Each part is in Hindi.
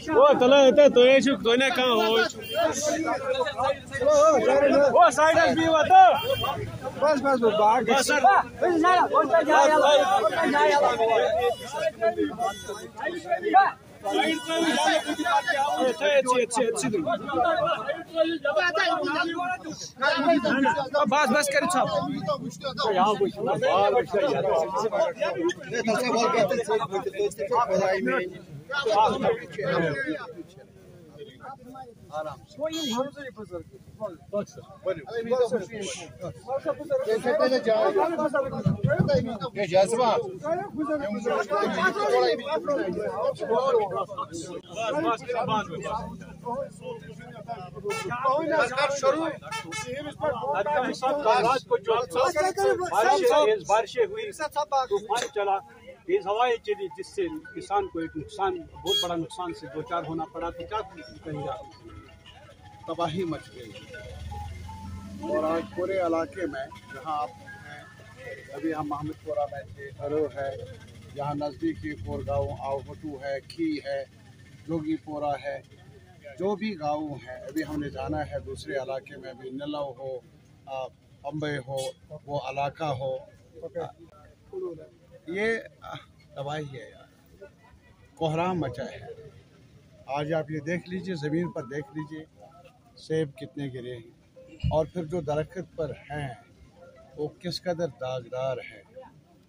वो तला है तो ये शुक तो ने कहाँ हो वो साइड भी हुआ तो बस बस बाहर बस बस बस कर बारिशें हुई, तूफान चला, तेज हवाएं चली, जिससे किसान को एक नुकसान, बहुत बड़ा नुकसान से दो चार होना पड़ा। तो क्या कहेंगे? तबाही मच गई और आज पूरे इलाके में जहां आप हैं, अभी हम महमदपुरा में थे, हरो है, यहाँ नज़दीकी कोरगांव आवटू है, खी है, जोगीपुरा है, जो भी गाँव है अभी हमने जाना है दूसरे इलाके में, अभी नलव हो, अम्बे हो, वो इलाका हो, ये तबाही है यार, कोहराम मचा है। आज आप ये देख लीजिए, ज़मीन पर देख लीजिए सेब कितने गिरे हैं, और फिर जो दरख्त पर हैं वो किस कदर दागदार है।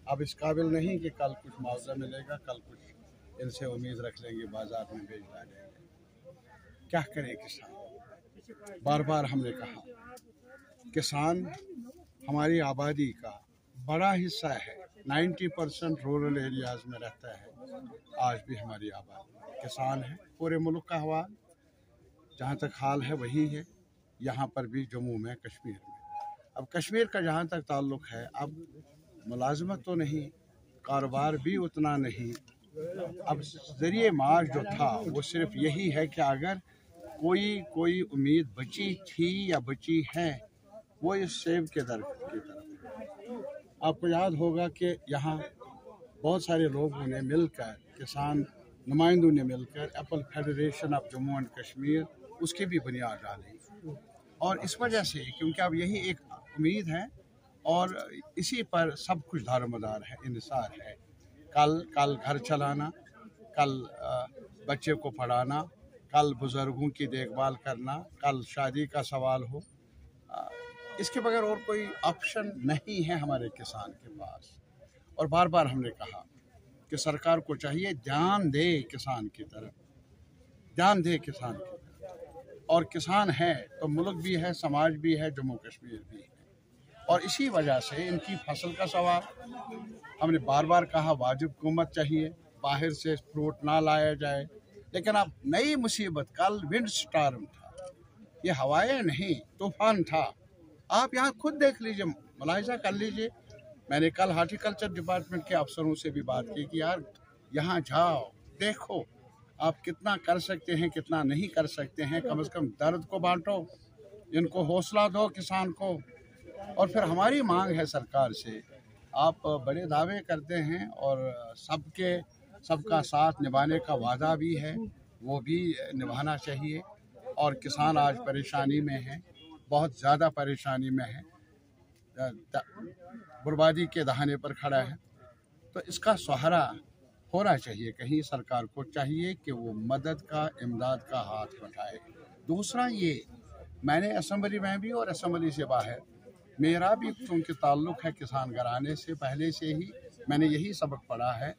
अब इस काबिल नहीं कि कल कुछ मुआवजा मिलेगा, कल कुछ इनसे उम्मीद रख लेंगे बाजार में बेच डालेंगे। क्या करे किसान? बार बार हमने कहा किसान हमारी आबादी का बड़ा हिस्सा है, 90% रूरल एरियाज में रहता है। आज भी हमारी आबादी किसान है। पूरे मुल्क का हवाल जहाँ तक हाल है वही है, यहाँ पर भी जम्मू में, कश्मीर में। अब कश्मीर का जहाँ तक ताल्लुक़ है, अब मुलाजमत तो नहीं, कारोबार भी उतना नहीं। अब ज़रिए माश जो था वो सिर्फ यही है कि अगर कोई उम्मीद बची थी या बची है वो इस सेब के दरख्त की तरफ। आपको याद होगा कि यहाँ बहुत सारे लोगों ने मिलकर, किसान नुमाइंदों ने मिलकर Apple federation of Jammu and Kashmir, उसकी भी बुनियाद डाली। और इस वजह से क्योंकि अब यही एक उम्मीद है और इसी पर सब कुछ दारोमदार है, इंसार है। कल घर चलाना, कल बच्चे को पढ़ाना, कल बुज़ुर्गों की देखभाल करना, कल शादी का सवाल हो, इसके बगैर और कोई ऑप्शन नहीं है हमारे किसान के पास। और बार बार हमने कहा कि सरकार को चाहिए ध्यान दे किसान की तरफ, ध्यान दे किसान की तरफ। और किसान है तो मुल्क भी है, समाज भी है, जम्मू कश्मीर भी है। और इसी वजह से इनकी फसल का सवाल हमने बार बार कहा, वाजिब हुकूमत चाहिए, बाहर से फ्रूट ना लाया जाए। लेकिन अब नई मुसीबत, कल विंड स्टॉर्म था, ये हवाएं नहीं तूफान था। आप यहाँ खुद देख लीजिए, मुलाहिजा कर लीजिए। मैंने कल हार्टिकल्चर डिपार्टमेंट के अफसरों से भी बात की कि यार यहाँ जाओ, देखो आप कितना कर सकते हैं, कितना नहीं कर सकते हैं। कम से कम दर्द को बांटो, इनको हौसला दो किसान को। और फिर हमारी मांग है सरकार से, आप बड़े दावे करते हैं और सबका साथ निभाने का वादा भी है, वो भी निभाना चाहिए। और किसान आज परेशानी में है, बहुत ज़्यादा परेशानी में है, बर्बादी के दहाने पर खड़ा है। तो इसका सहारा होना चाहिए, कहीं सरकार को चाहिए कि वो मदद का, इमदाद का हाथ बढ़ाए। दूसरा ये, मैंने असेंबली में भी और असेंबली से बाहर, मेरा भी चूँकि ताल्लुक़ है किसान घराने से, पहले से ही मैंने यही सबक पढ़ा है।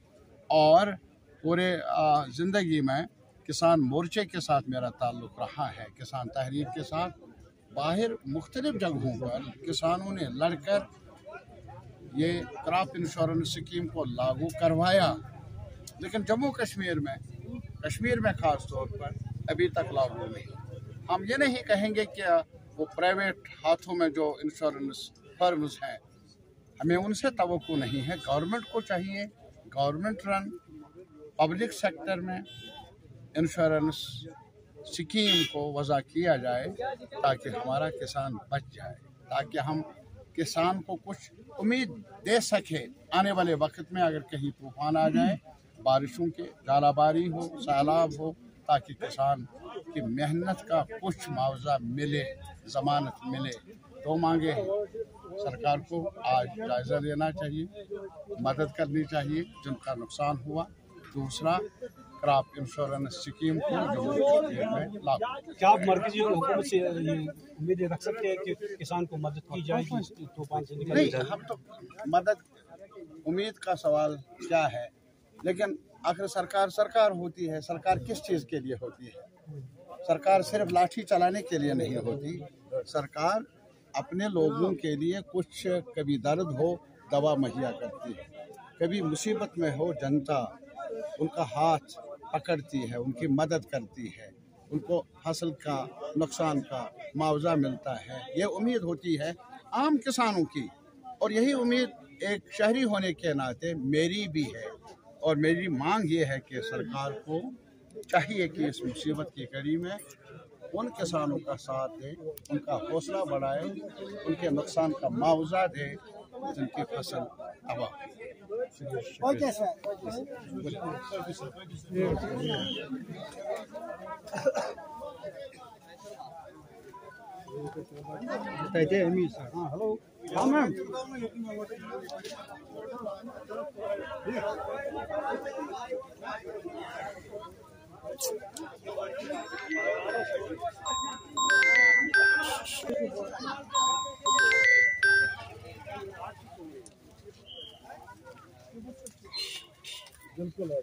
और पूरे ज़िंदगी में किसान मोर्चे के साथ मेरा ताल्लुक़ रहा है, किसान तहरीक के साथ। बाहर मुख्तलिफ जगहों पर किसानों ने लड़कर ये क्रॉप इंश्योरेंस स्कीम को लागू करवाया, लेकिन जम्मू कश्मीर में ख़ास तौर पर अभी तक लागू नहीं। हम ये नहीं कहेंगे कि वो प्राइवेट हाथों में जो इंश्योरेंस फर्म्स हैं, हमें उनसे तवक्को नहीं है। गवर्नमेंट को चाहिए, गवर्नमेंट रन पब्लिक सेक्टर में इंश्योरेंस स्कीम को वज़ा किया जाए ताकि हमारा किसान बच जाए, ताकि हम किसान को कुछ उम्मीद दे सके आने वाले वक्त में। अगर कहीं तूफान आ जाए बारिशों के जालाबारी हो, सैलाब हो, ताकि किसान की मेहनत का कुछ मुआवजा मिले, ज़मानत मिले। तो मांगे हैं सरकार को आज जायज़ा लेना चाहिए, मदद करनी चाहिए जिनका नुकसान हुआ। दूसरा, क्रॉप इंश्योरेंस स्कीम को जम्मू कश्मीर में लागू। क्या आप मरकजी हुकूमत से ये उम्मीद रख सकते हैं कि किसान को मदद की जाएगी इस तूफान से निकलने नहीं, के लिए? हम तो मदद उम्मीद का सवाल क्या है, लेकिन आखिर सरकार होती है। सरकार किस चीज़ के लिए होती है? सरकार सिर्फ लाठी चलाने के लिए नहीं होती। सरकार अपने लोगों के लिए कुछ, कभी दर्द हो दवा मुहैया करती है, कभी मुसीबत में हो जनता उनका हाथ पकड़ती है, उनकी मदद करती है, उनको फसल का नुकसान का मुआवजा मिलता है। ये उम्मीद होती है आम किसानों की, और यही उम्मीद एक शहरी होने के नाते मेरी भी है। और मेरी मांग ये है कि सरकार को चाहिए कि इस मुसीबत की घड़ी में उन किसानों का साथ दे, उनका हौसला बढ़ाए, उनके नुकसान का मुआवजा दे जिनकी फसल तबाह। Okay sir. हाँ, हेलो, हाँ मैम। बिल्कुल है।